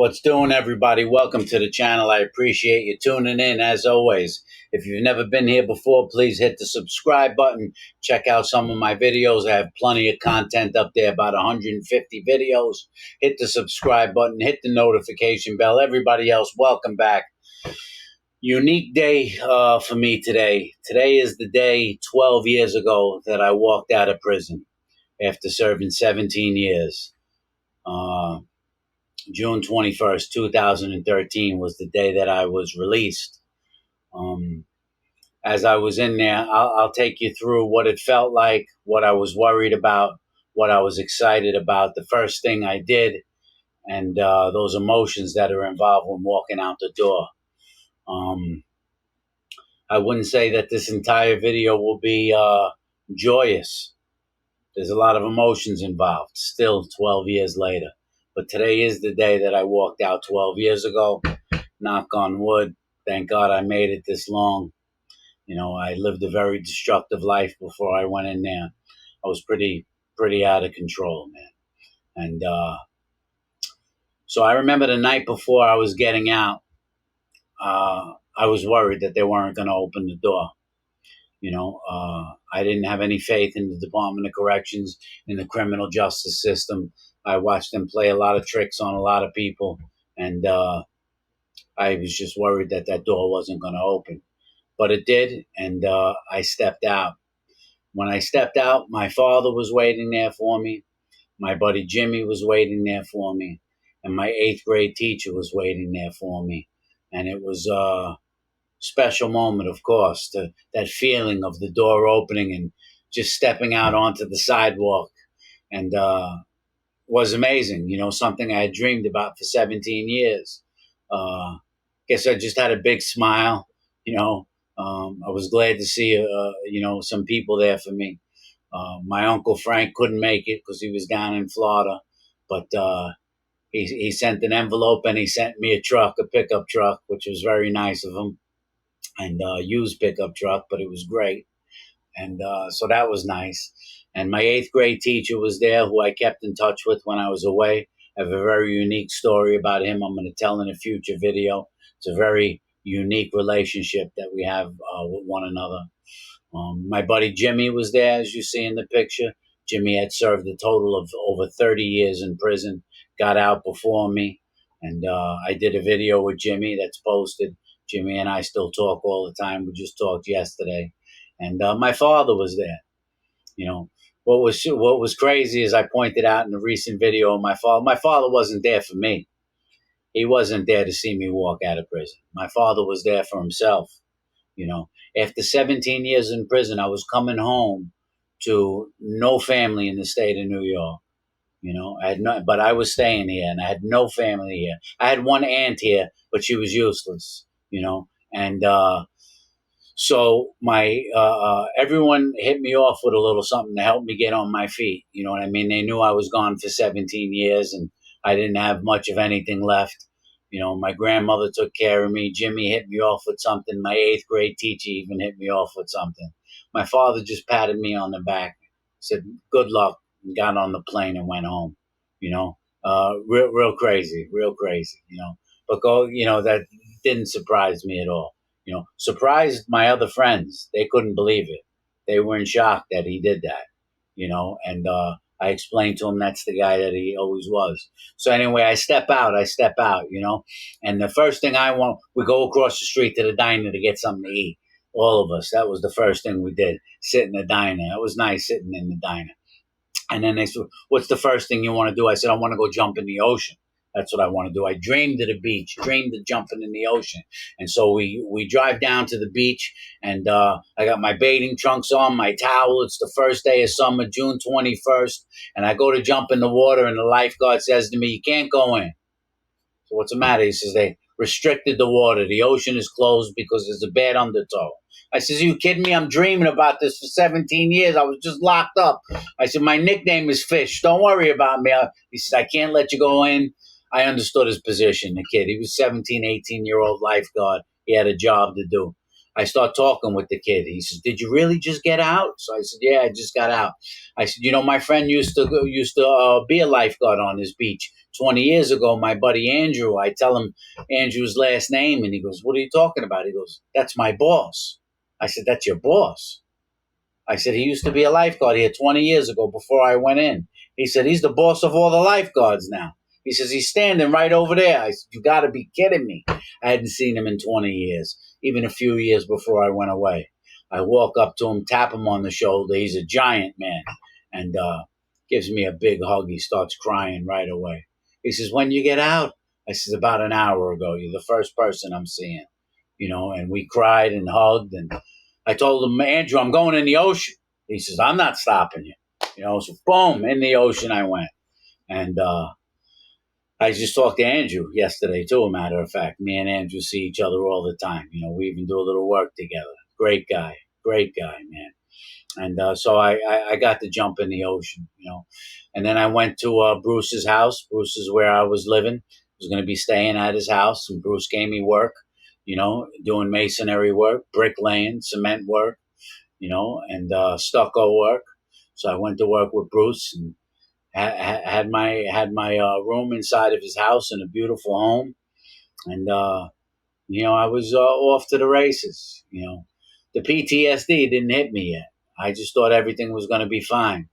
What's doing, everybody? Welcome to the channel. I appreciate you tuning in, as always. If you've never been here before, please hit the subscribe button. Check out some of my videos. I have plenty of content up there, about 150 videos. Hit the subscribe button, hit the notification bell. Everybody else, welcome back. Unique day for me today. Today is the day 12 years ago that I walked out of prison after serving 17 years. June 21st, 2013 was the day that I was released. As I was in there, I'll take you through what it felt like, what I was worried about, what I was excited about, the first thing I did, and those emotions that are involved when walking out the door. I wouldn't say that this entire video will be joyous. There's a lot of emotions involved, still 12 years later. But today is the day that I walked out 12 years ago. Knock on wood. Thank God I made it this long. You know, I lived a very destructive life before I went in there. I was pretty out of control, man. And so I remember the night before I was getting out, I was worried that they weren't going to open the door. You know, I didn't have any faith in the Department of Corrections, in the criminal justice system. I watched them play a lot of tricks on a lot of people, and I was just worried that that door wasn't going to open. But it did, and I stepped out. When I stepped out, my father was waiting there for me. My buddy Jimmy was waiting there for me. And my 8th grade teacher was waiting there for me. And it was special moment, of course, that feeling of the door opening and just stepping out onto the sidewalk, and was amazing. You know, something I had dreamed about for 17 years. Guess I just had a big smile. You know, I was glad to see some people there for me. My uncle Frank couldn't make it because he was down in Florida, but he sent an envelope and he sent me a pickup truck, which was very nice of him. And used pickup truck, but it was great. And so that was nice. And my 8th grade teacher was there, who I kept in touch with when I was away. I have a very unique story about him I'm going to tell in a future video. It's a very unique relationship that we have with one another. My buddy Jimmy was there, as you see in the picture. Jimmy had served a total of over 30 years in prison, got out before me. And I did a video with Jimmy that's posted. Jimmy and I still talk all the time. We just talked yesterday. And my father was there. You know, what was crazy, as I pointed out in a recent video, my father wasn't there for me. He wasn't there to see me walk out of prison. My father was there for himself. You know, after 17 years in prison, I was coming home to no family in the state of New York. You know, but I was staying here, and I had no family here. I had one aunt here, but she was useless. You know, and so my everyone hit me off with a little something to help me get on my feet. You know what I mean? They knew I was gone for 17 years, and I didn't have much of anything left. You know, my grandmother took care of me. Jimmy hit me off with something. My 8th grade teacher even hit me off with something. My father just patted me on the back, said, "Good luck," and got on the plane and went home. You know, real crazy, you know. But that didn't surprise me at all. You know, surprised my other friends. They couldn't believe it. They were in shock that he did that, you know, and I explained to him that's the guy that he always was. So anyway, I step out, you know, and the first thing we go across the street to the diner to get something to eat. All of us. That was the first thing we did, sit in the diner. It was nice sitting in the diner. And then they said, "What's the first thing you want to do?" I said, "I want to go jump in the ocean. That's what I want to do." I dreamed of the beach, dreamed of jumping in the ocean. And so we drive down to the beach, and I got my bathing trunks on, my towel. It's the first day of summer, June 21st. And I go to jump in the water, and the lifeguard says to me, "You can't go in." So what's the matter? He says, "They restricted the water. The ocean is closed because there's a bad undertow." I says, "Are you kidding me? I'm dreaming about this for 17 years. I was just locked up." I said, "My nickname is Fish. Don't worry about me." He says, "I can't let you go in." I understood his position, the kid. He was 17, 18-year-old lifeguard. He had a job to do. I start talking with the kid. He says, "Did you really just get out?" So I said, "Yeah, I just got out." I said, "You know, my friend used to be a lifeguard on this beach. 20 years ago, my buddy Andrew, I tell him Andrew's last name, and he goes, "What are you talking about?" He goes, "That's my boss." I said, "That's your boss?" I said, "He used to be a lifeguard here 20 years ago before I went in." He said, "He's the boss of all the lifeguards now." He says, "He's standing right over there." I said, "You got to be kidding me." I hadn't seen him in 20 years, even a few years before I went away. I walk up to him, tap him on the shoulder. He's a giant man, and gives me a big hug. He starts crying right away. He says, "When you get out?" I said, "About an hour ago. You're the first person I'm seeing." And we cried and hugged, and I told him, "Andrew, I'm going in the ocean." He says, "I'm not stopping you." So boom, in the ocean I went. And I just talked to Andrew yesterday, too, a matter of fact. Me and Andrew see each other all the time. We even do a little work together. Great guy, man. And so I got to jump in the ocean. And then I went to Bruce's house. Bruce is where I was living. I was going to be staying at his house, and Bruce gave me work, doing masonry work, bricklaying, cement work, and stucco work. So I went to work with Bruce and had my room inside of his house in a beautiful home, and I was off to the races. The PTSD didn't hit me yet. I just thought everything was going to be fine.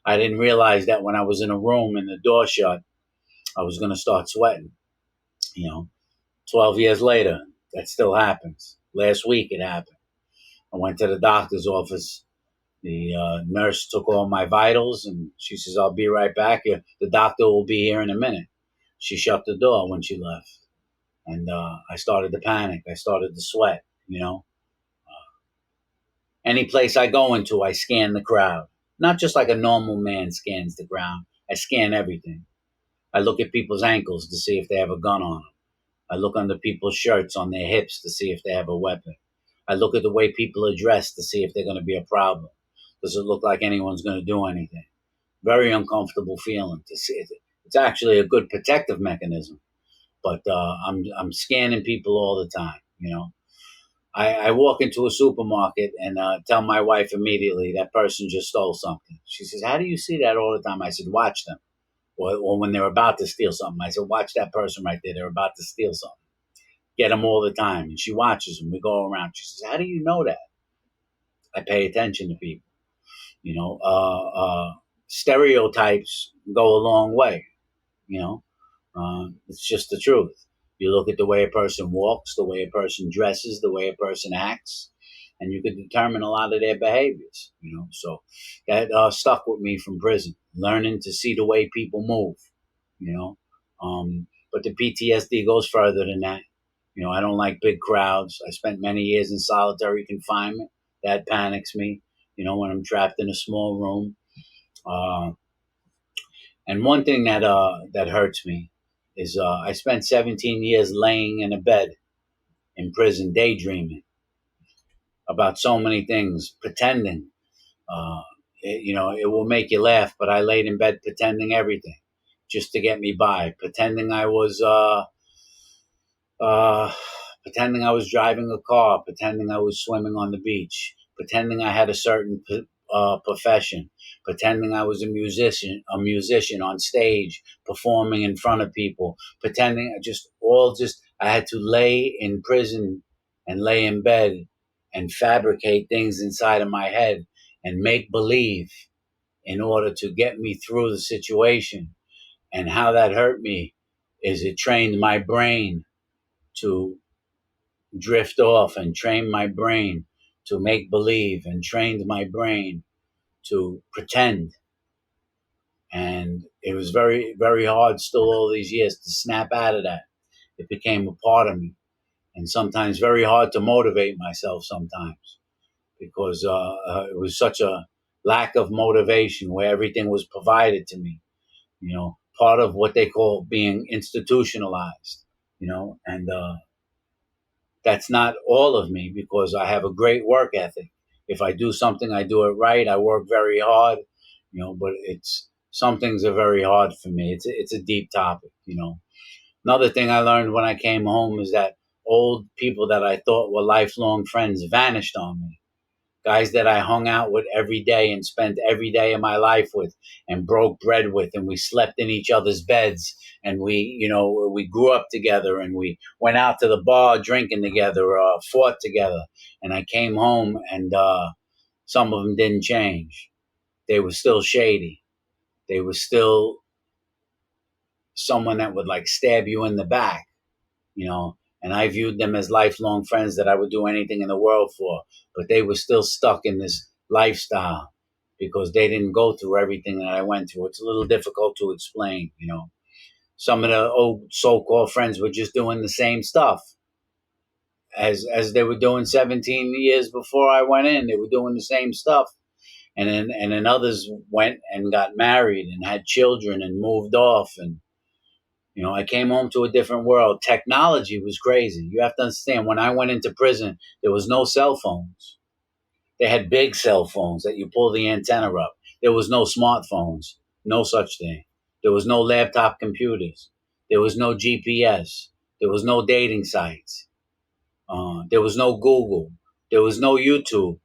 I didn't realize that when I was in a room and the door shut, I was going to start sweating. You know, 12 years later, that still happens. Last week it happened. I went to the doctor's office. The nurse took all my vitals, and she says, "I'll be right back. The doctor will be here in a minute." She shut the door when she left. And I started to panic. I started to sweat. Any place I go into, I scan the crowd. Not just like a normal man scans the ground. I scan everything. I look at people's ankles to see if they have a gun on them. I look under people's shirts on their hips to see if they have a weapon. I look at the way people are dressed to see if they're going to be a problem. Does it look like anyone's going to do anything? Very uncomfortable feeling to see it. It's actually a good protective mechanism, but I'm scanning people all the time. I walk into a supermarket and tell my wife immediately that person just stole something. She says, "How do you see that all the time?" I said, "Watch them." Or when they're about to steal something, I said, "Watch that person right there. They're about to steal something." Get them all the time. And she watches them. We go around. She says, "How do you know that?" I pay attention to people. You know, stereotypes go a long way. You know, it's just the truth. You look at the way a person walks, the way a person dresses, the way a person acts, and you can determine a lot of their behaviors. So that stuck with me from prison, learning to see the way people move. You know, but the PTSD goes further than that. I don't like big crowds. I spent many years in solitary confinement. That panics me. When I'm trapped in a small room. Uh, and one thing that hurts me is I spent 17 years laying in a bed in prison, daydreaming about so many things, pretending. Uh, it will make you laugh, but I laid in bed pretending everything just to get me by, pretending I was uh, pretending I was driving a car, pretending I was swimming on the beach, pretending I had a certain profession, pretending I was a musician on stage, performing in front of people, pretending I had to lay in prison and lay in bed and fabricate things inside of my head and make believe in order to get me through the situation. And how that hurt me is it trained my brain to drift off and trained my brain to make believe and trained my brain to pretend. And it was very, very hard still all these years to snap out of that. It became a part of me. And sometimes very hard to motivate myself sometimes because it was such a lack of motivation where everything was provided to me, part of what they call being institutionalized, and that's not all of me because I have a great work ethic. If I do something, I do it right. I work very hard, but some things are very hard for me. It's a deep topic. Another thing I learned when I came home is that old people that I thought were lifelong friends vanished on me, guys that I hung out with every day and spent every day of my life with and broke bread with, and we slept in each other's beds, and we grew up together, and we went out to the bar drinking together, fought together, and I came home, and some of them didn't change. They were still shady. They were still someone that would like stab you in the back, and I viewed them as lifelong friends that I would do anything in the world for, but they were still stuck in this lifestyle because they didn't go through everything that I went through. It's a little difficult to explain. Some of the old so-called friends were just doing the same stuff as they were doing 17 years before I went in. They were doing the same stuff. And then others went and got married and had children and moved off, and I came home to a different world. Technology was crazy. You have to understand, when I went into prison, there was no cell phones. They had big cell phones that you pull the antenna up. There was no smartphones, no such thing. There was no laptop computers. There was no GPS. There was no dating sites. There was no Google. There was no YouTube.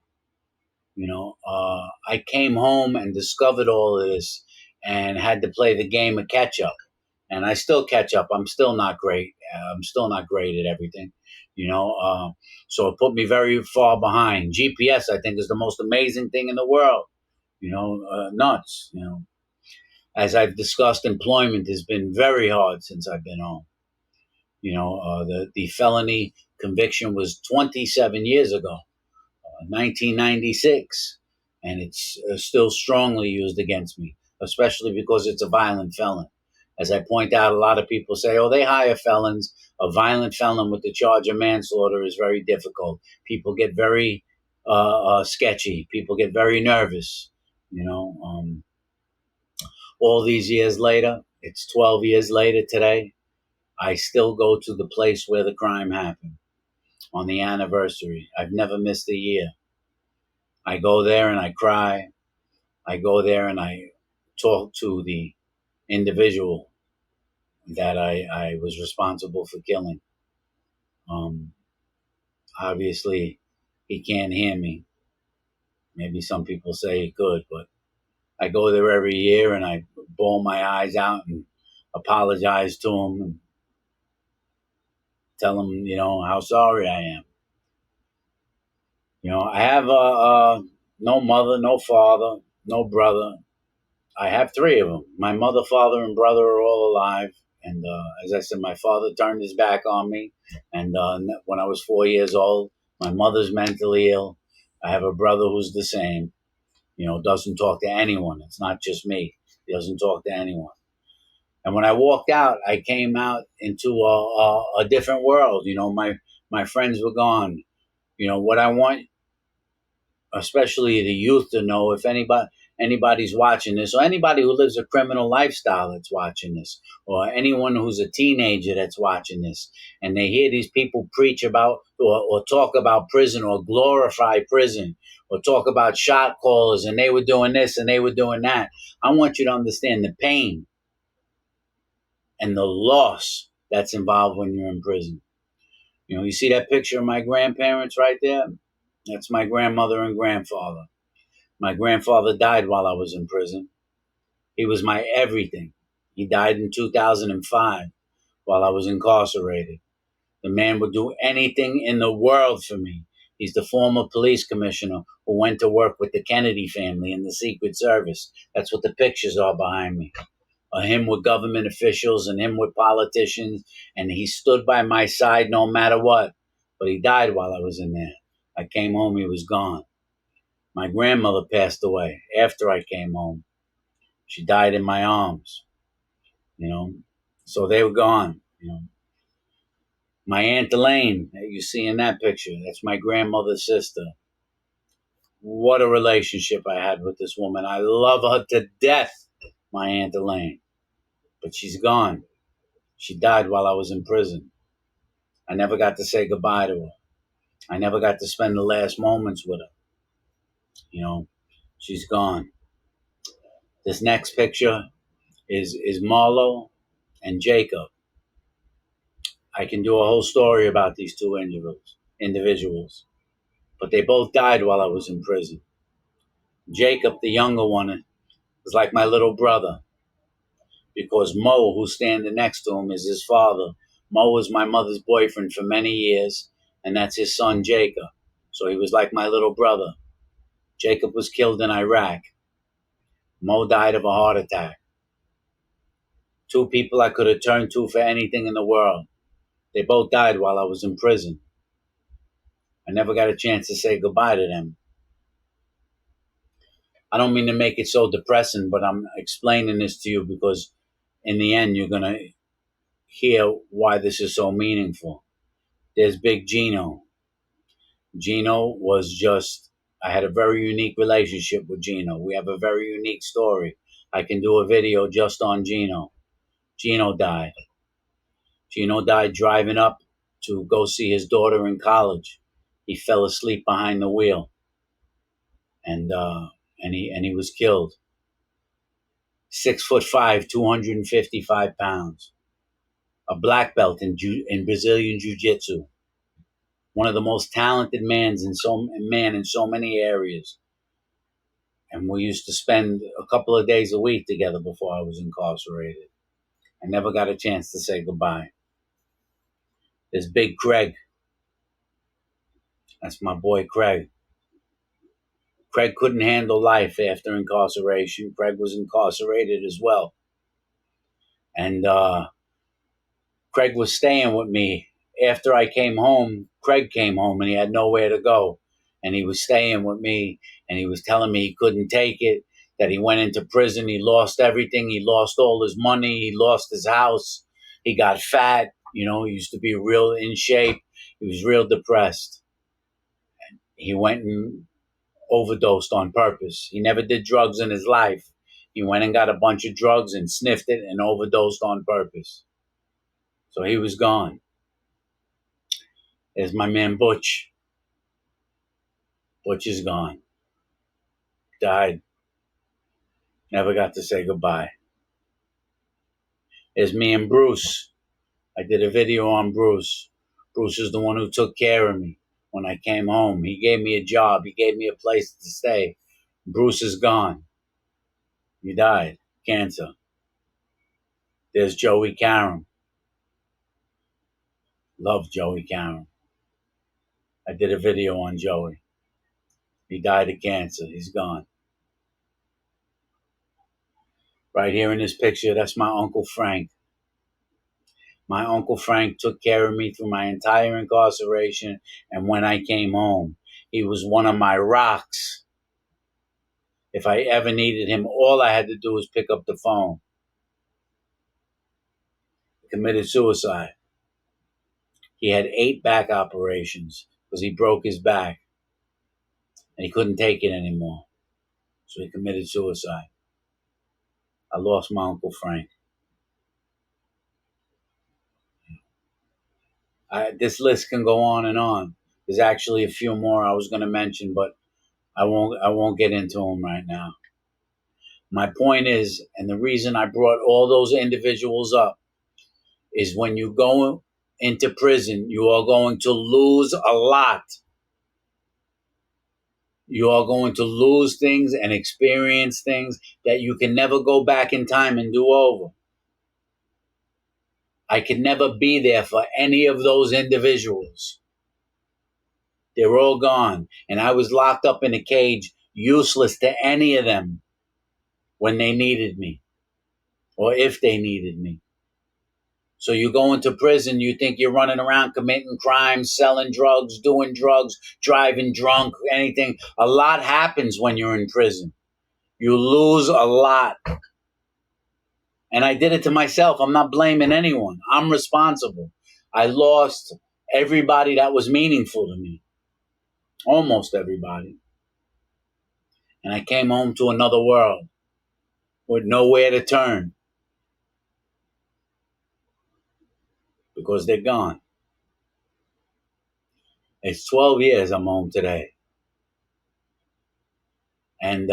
I came home and discovered all of this and had to play the game of catch up, and I still catch up. I'm still not great. I'm still not great at everything, so it put me very far behind. GPS, I think, is the most amazing thing in the world. Nuts. As I've discussed, employment has been very hard since I've been home. The felony conviction was 27 years ago, 1996, and it's still strongly used against me, especially because it's a violent felon. As I point out, a lot of people say, oh, they hire felons. A violent felon with the charge of manslaughter is very difficult. People get very sketchy. People get very nervous. All these years later, it's 12 years later today, I still go to the place where the crime happened on the anniversary. I've never missed a year. I go there and I cry. I go there and I talk to the individual that I was responsible for killing. Um, Obviously, he can't hear me. Maybe some people say he could, but I go there every year and I bawl my eyes out and apologize to him and tell him, how sorry I am. I have no mother, no father, no brother. I have three of them. My mother, father, and brother are all alive. And as I said, my father turned his back on me. And when I was 4 years old, my mother's mentally ill. I have a brother who's the same. Doesn't talk to anyone. It's not just me. He doesn't talk to anyone. And when I walked out, I came out into a different world. My friends were gone. What I want, especially the youth, to know, if anybody's watching this, or anybody who lives a criminal lifestyle that's watching this, or anyone who's a teenager that's watching this, and they hear these people preach about or talk about prison or glorify prison or talk about shot callers and they were doing this and they were doing that. I want you to understand the pain and the loss that's involved when you're in prison. You see that picture of my grandparents right there? That's my grandmother and grandfather. My grandfather died while I was in prison. He was my everything. He died in 2005 while I was incarcerated. The man would do anything in the world for me. He's the former police commissioner who went to work with the Kennedy family in the Secret Service. That's what the pictures are behind me. Him with government officials and him with politicians. And he stood by my side no matter what. But he died while I was in there. I came home, he was gone. My grandmother passed away after I came home. She died in my arms, you know. So they were gone. My Aunt Elaine, that you see in that picture, that's my grandmother's sister. What a relationship I had with this woman. I love her to death, my Aunt Elaine. But she's gone. She died while I was in prison. I never got to say goodbye to her. I never got to spend the last moments with her. She's gone. This next picture is Marlo and Jacob. I can do a whole story about these two individuals, but they both died while I was in prison. Jacob, the younger one, was like my little brother because Mo, who's standing next to him, is his father. Mo was my mother's boyfriend for many years, and that's his son, Jacob. So he was like my little brother. Jacob was killed in Iraq. Mo died of a heart attack. Two people I could have turned to for anything in the world. They both died while I was in prison. I never got a chance to say goodbye to them. I don't mean to make it so depressing, but I'm explaining this to you because in the end, you're going to hear why this is so meaningful. There's Big Gino. Gino was just, I had a very unique relationship with Gino. We have a very unique story. I can do a video just on Gino. Gino died. Gino died driving up to go see his daughter in college. He fell asleep behind the wheel, and he was killed. 6'5", 255 pounds, a black belt in Brazilian Jiu-Jitsu, one of the most talented men in so many areas. And we used to spend a couple of days a week together before I was incarcerated. I never got a chance to say goodbye. There's Big Craig. That's my boy Craig. Craig couldn't handle life after incarceration. Craig was incarcerated as well. And Craig was staying with me. After I came home, Craig came home and he had nowhere to go. And he was staying with me and he was telling me he couldn't take it, that he went into prison. He lost everything. He lost all his money. He lost his house. He got fat. You know, he used to be real in shape. He was real depressed. He went and overdosed on purpose. He never did drugs in his life. He went and got a bunch of drugs and sniffed it and overdosed on purpose. So he was gone. There's my man Butch. Butch is gone. Died. Never got to say goodbye. There's me and Bruce. I did a video on Bruce. Bruce is the one who took care of me when I came home. He gave me a job. He gave me a place to stay. Bruce is gone. He died. Cancer. There's Joey Caron. Love Joey Caron. I did a video on Joey. He died of cancer. He's gone. Right here in this picture, that's my Uncle Frank. My Uncle Frank took care of me through my entire incarceration and when I came home. He was one of my rocks. If I ever needed him, all I had to do was pick up the phone. He committed suicide. He had 8 back operations because he broke his back and he couldn't take it anymore. So he committed suicide. I lost my Uncle Frank. This list can go on and on. There's actually a few more I was going to mention, but I won't get into them right now. My point is, and the reason I brought all those individuals up, is when you go into prison, you are going to lose a lot. You are going to lose things and experience things that you can never go back in time and do over. I could never be there for any of those individuals. They're all gone. And I was locked up in a cage, useless to any of them when they needed me or if they needed me. So you go into prison, you think you're running around committing crimes, selling drugs, doing drugs, driving drunk, anything. A lot happens when you're in prison. You lose a lot. And I did it to myself. I'm not blaming anyone. I'm responsible. I lost everybody that was meaningful to me. Almost everybody. And I came home to another world with nowhere to turn because they're gone. It's 12 years I'm home today. And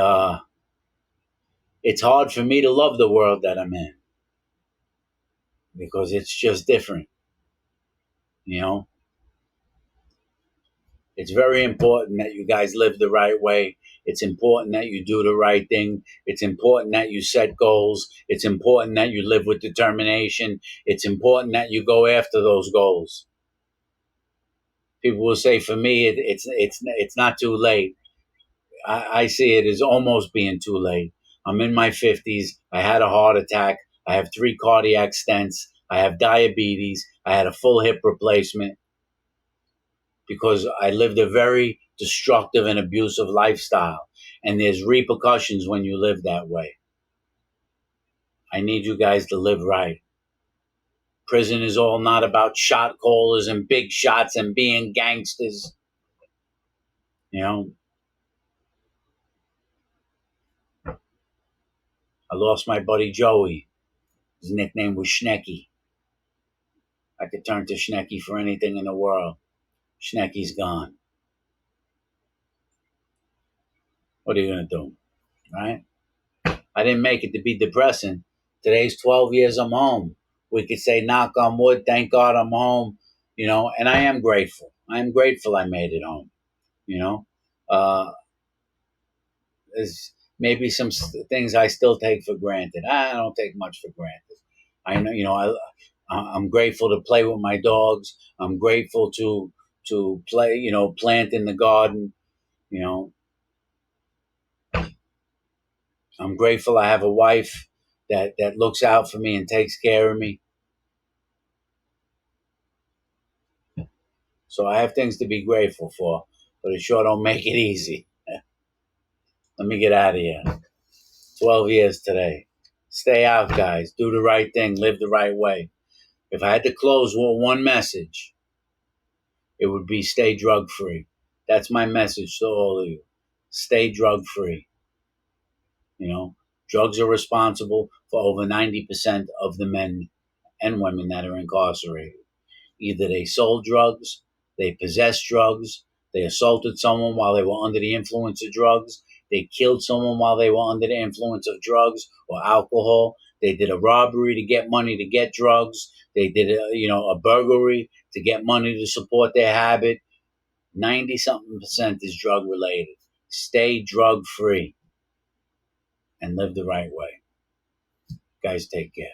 it's hard for me to love the world that I'm in because it's just different. You know, It's very important that you guys live the right way. It's important that you do the right thing. It's important that you set goals. It's important that you live with determination. It's important that you go after those goals. People will say, for me, it's not too late. I see it as almost being too late. I'm in my 50s. I had a heart attack. I have 3 cardiac stents. I have diabetes. I had a full hip replacement because I lived a very destructive and abusive lifestyle. And there's repercussions when you live that way. I need you guys to live right. Prison is all not about shot callers and big shots and being gangsters. You know, I lost my buddy Joey. His nickname was Schnecky. I could turn to Schnecky for anything in the world. Schnecky's gone. What are you going to do? Right? I didn't make it to be depressing. Today's 12 years I'm home. We could say, knock on wood, thank God I'm home, and I am grateful. I am grateful I made it home, you know. Uh, there's maybe some things I still take for granted. I don't take much for granted. I know, I'm grateful to play with my dogs. I'm grateful to play, plant in the garden, you know. I'm grateful I have a wife that looks out for me and takes care of me. So I have things to be grateful for, but it sure don't make it easy. Let me get out of here. 12 years today. Stay out, guys. Do the right thing. Live the right way. If I had to close with one message, it would be stay drug free. That's my message to all of you. Stay drug free. Drugs are responsible for over 90% of the men and women that are incarcerated. Either they sold drugs, they possessed drugs, they assaulted someone while they were under the influence of drugs, they killed someone while they were under the influence of drugs or alcohol, they did a robbery to get money to get drugs, they did a burglary to get money to support their habit. 90 something percent is drug related. Stay drug free and live the right way. Guys, take care.